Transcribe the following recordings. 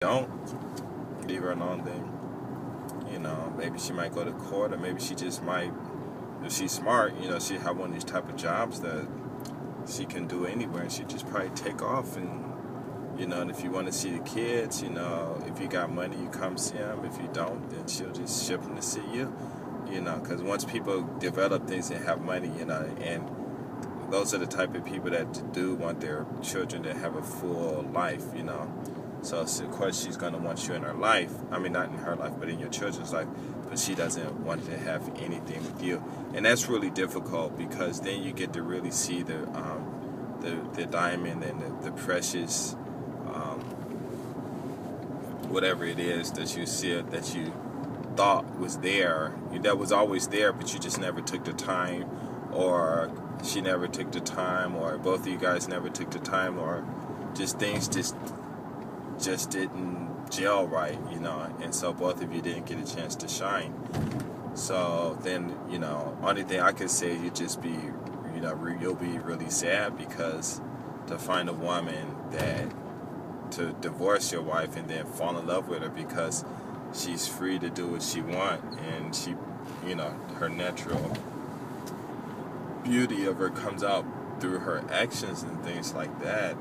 don't, leave her alone. Then maybe she might go to court, or maybe she just might, if she's smart, she have one of these type of jobs that she can do anywhere, and she just probably take off. And if you want to see the kids, if you got money, you come see them. If you don't, then she'll just ship them to see you. Because once people develop things and have money, and those are the type of people that do want their children to have a full life. So of course she's going to want you in her life. I mean, not in her life, but in your children's life. But she doesn't want to have anything with you. And that's really difficult, because then you get to really see the diamond and the precious, whatever it is that you see, that you thought was there, that was always there, but you just never took the time, or she never took the time, or both of you guys never took the time, or just things just didn't gel right, and so both of you didn't get a chance to shine. So then, only thing I could say, you just be, you'll be really sad, because to find a woman to divorce your wife and then fall in love with her because she's free to do what she wants, and she, her natural beauty of her comes out through her actions and things like that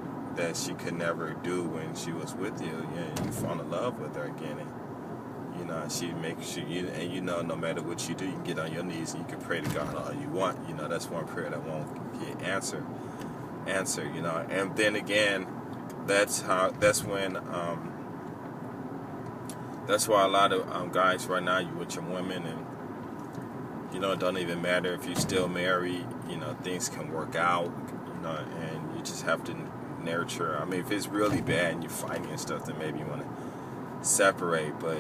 she could never do when she was with you. You fall in love with her again, and she makes sure no matter what you do, you can get on your knees and you can pray to God all you want. That's one prayer that won't get answered. And then again, that's why a lot of guys right now, you with your women, and it don't even matter if you're still married. Things can work out. And you just have to nurture. I mean, if it's really bad and you're fighting and stuff, then maybe you want to separate. But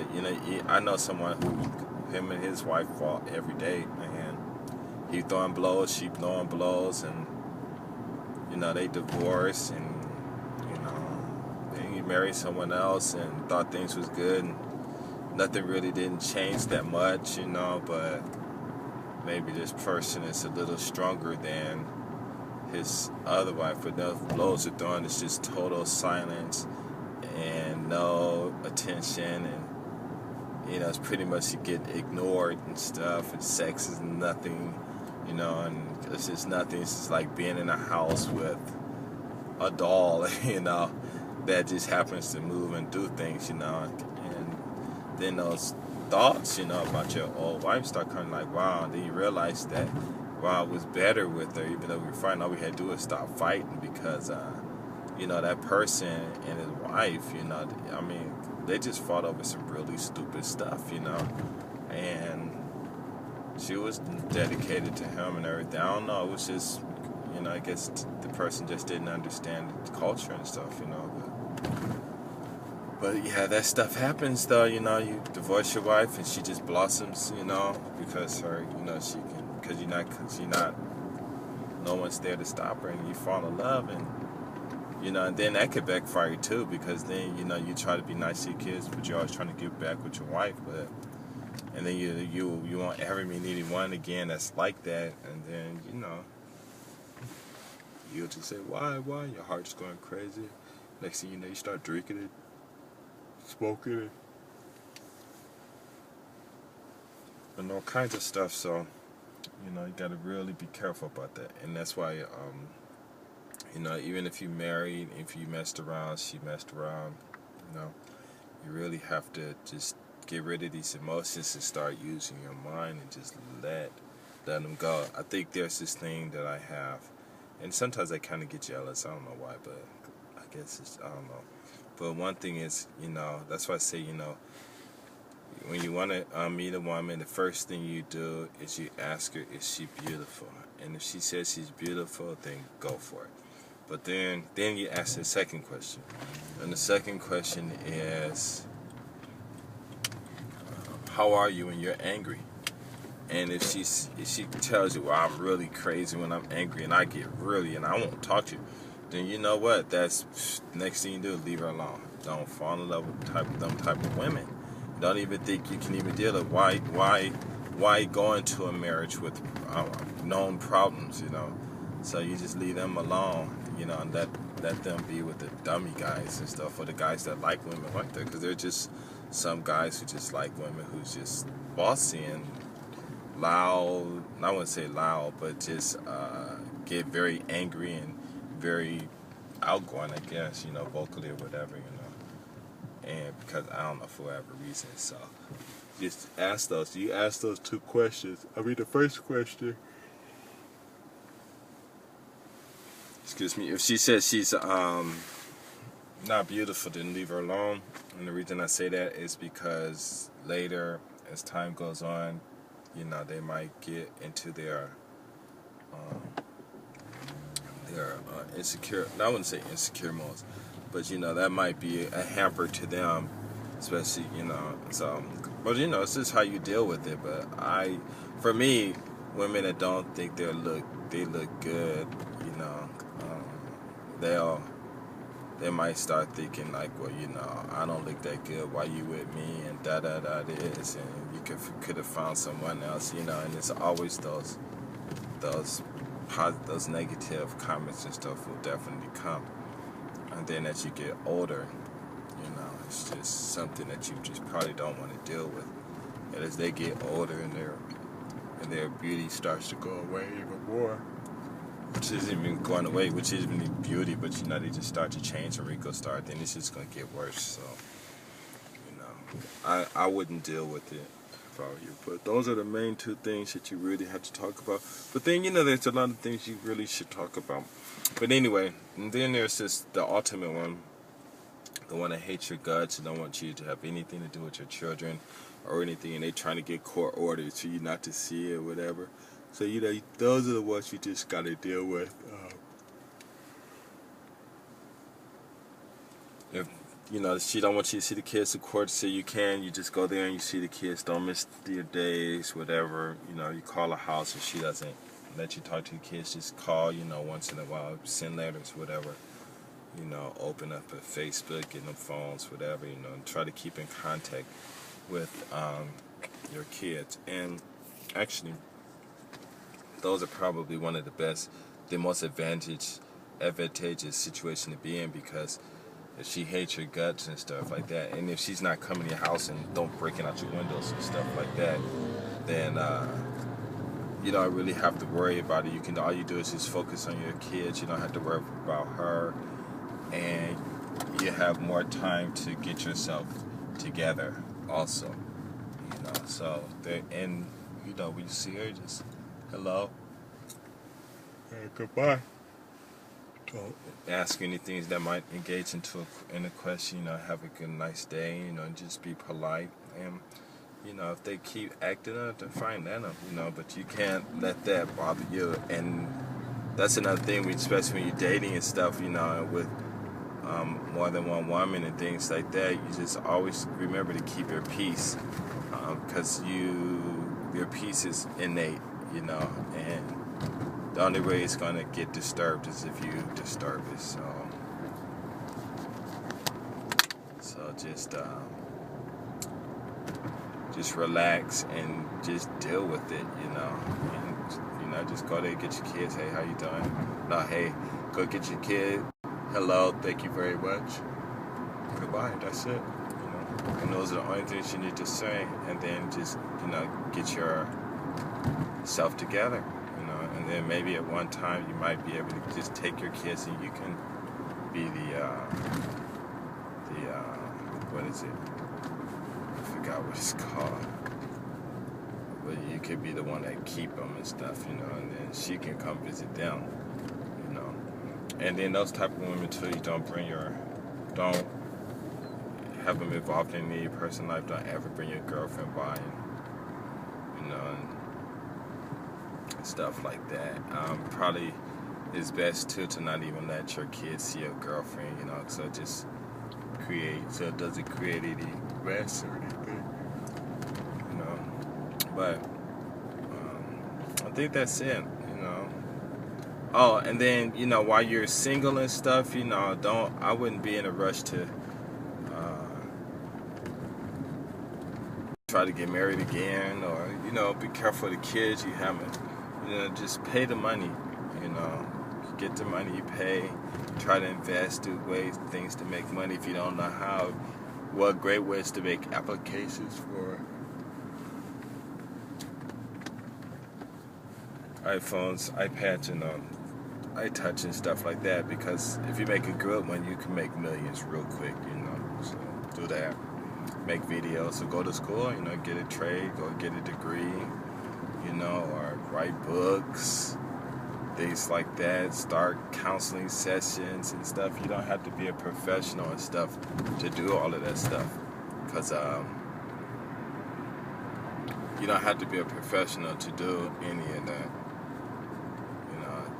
I know someone who, him and his wife fought every day, and he throwing blows, she throwing blows, and they divorced, and then he married someone else and thought things was good, and nothing really didn't change that much, but maybe this person is a little stronger than his other wife. But those blows are throwing, it's just total silence and no attention, and it's pretty much you get ignored and stuff, and sex is nothing, and it's just nothing. It's just like being in a house with a doll, that just happens to move and do things, and then those thoughts, about your old wife start coming, like, wow. And then you realize that, wow, it was better with her, even though we were fighting. All we had to do was stop fighting, because that person and his wife, I mean, they just fought over some really stupid stuff, and she was dedicated to him and everything. I don't know, it was just, I guess the person just didn't understand the culture and stuff, But yeah, that stuff happens, though. You divorce your wife and she just blossoms, because her, because you're not, no one's there to stop her, and you fall in love, and and then that could backfire too, because then you try to be nice to your kids, but you're always trying to give back with your wife, and then you won't ever meet anyone again that's like that, and then you'll just say, why, your heart's going crazy. Next thing you know, you start drinking it, smoking it, and all kinds of stuff. So you got to really be careful about that. And that's why even if you married, if you messed around, she messed around, you really have to just get rid of these emotions and start using your mind and just let them go. I think there's this thing that I have, and sometimes I kind of get jealous. I don't know why, but I guess I don't know. But one thing is, that's why I say, when you want to meet a woman, the first thing you do is you ask her, is she beautiful? And if she says she's beautiful, then go for it. But then you ask the second question. And the second question is, how are you when you're angry? And if she tells you, well, I'm really crazy when I'm angry, and I get really, and I won't talk to you, then you know what? That's next thing you do, leave her alone. Don't fall in love with them type of women. Don't even think you can even deal with why go into a marriage with known problems, So you just leave them alone, and let them be with the dummy guys and stuff, or the guys that like women like that, because they're just some guys who just like women who's just bossy and loud. I wouldn't say loud, but just get very angry and very outgoing, I guess, vocally or whatever, and because I don't know, for whatever reason. So just ask those. You ask those two questions. I mean, the first question, excuse me, if she says she's not beautiful, then leave her alone. And the reason I say that is because later, as time goes on, they might get into their insecure. I wouldn't say insecure modes, but that might be a hamper to them, especially So, but it's just how you deal with it. But for me, women that don't think they look good, they might start thinking like, well, I don't look that good. Why you with me? And da da da this, and you could have found someone else, and it's always those negative comments and stuff will definitely come. And then as you get older, it's just something that you just probably don't want to deal with. And as they get older and their beauty starts to go away even more, which isn't even going away, which isn't even beauty, but they just start to change and wrinkles start, then it's just gonna get worse. So, I wouldn't deal with it if I were you. But those are the main two things that you really have to talk about. But then there's a lot of things you really should talk about. But anyway, and then there's the ultimate one, the one that hates your guts and don't want you to have anything to do with your children or anything, and they trying to get court orders for you not to see it or whatever. So, those are the ones you just got to deal with. If, she don't want you to see the kids in court, so you just go there and you see the kids. Don't miss your days, whatever. You call a house if she doesn't let you talk to the kids. Just call, once in a while. Send letters, whatever. Open up a Facebook, get them phones, whatever, and try to keep in contact with your kids. And actually, those are probably one of the most advantageous situation to be in, because if she hates your guts and stuff like that, and if she's not coming to your house and don't breaking out your windows and stuff like that, then you don't really have to worry about it. All you do is just focus on your kids. You don't have to worry about her, and you have more time to get yourself together also. So when you see her, just hello, and goodbye. Don't ask anything that might engage in a question. Have a good, nice day. Just be polite. And if they keep acting up, then fine, let them. But you can't let that bother you. And that's another thing, especially when you're dating and stuff. With more than one woman and things like that, you just always remember to keep your peace, because your peace is innate. And the only way it's gonna get disturbed is if you disturb it. So just relax and just deal with it. And, just go there, get your kids. Hey, how you doing? No, hey, go get your kid. Hello, thank you very much. Goodbye. That's it. And those are the only things you need to say. And then just get yourself together. And then maybe at one time you might be able to just take your kids and you can be what is it? I forgot what it's called. But you could be the one that keep them and stuff, and then she can come visit them, And then those type of women too, you don't have them involved in any personal life. Don't ever bring your girlfriend by, and stuff like that. Probably it's best too to not even let your kids see your girlfriend, so it doesn't create any stress or anything, But I think that's it, Oh, and then while you're single and stuff, I wouldn't be in a rush to try to get married again, or be careful of the kids you haven't. Just pay the money. You get the money, you pay, try to invest, do things to make money. If you don't know how, what great ways to make applications for iPhones, iPads, and iTouch and stuff like that. Because if you make a good one, you can make millions real quick. So do that. Make videos. So go to school. Get a trade. Go get a degree. Or write books. Things like that. Start counseling sessions and stuff. You don't have to be a professional and stuff to do all of that stuff. Because you don't have to be a professional to do any of that.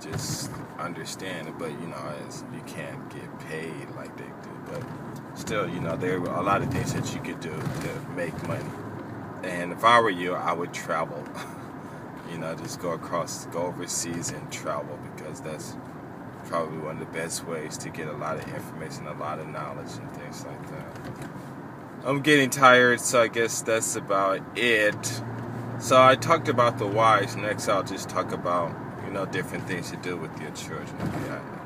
Just understand it. But you can't get paid like they do. But still, there are a lot of things that you could do to make money. And if I were you, I would travel. Just go overseas and travel, because that's probably one of the best ways to get a lot of information, a lot of knowledge and things like that. I'm getting tired, so I guess that's about it. So I talked about the whys. Next I'll just talk about, different things to do with your children. Yeah.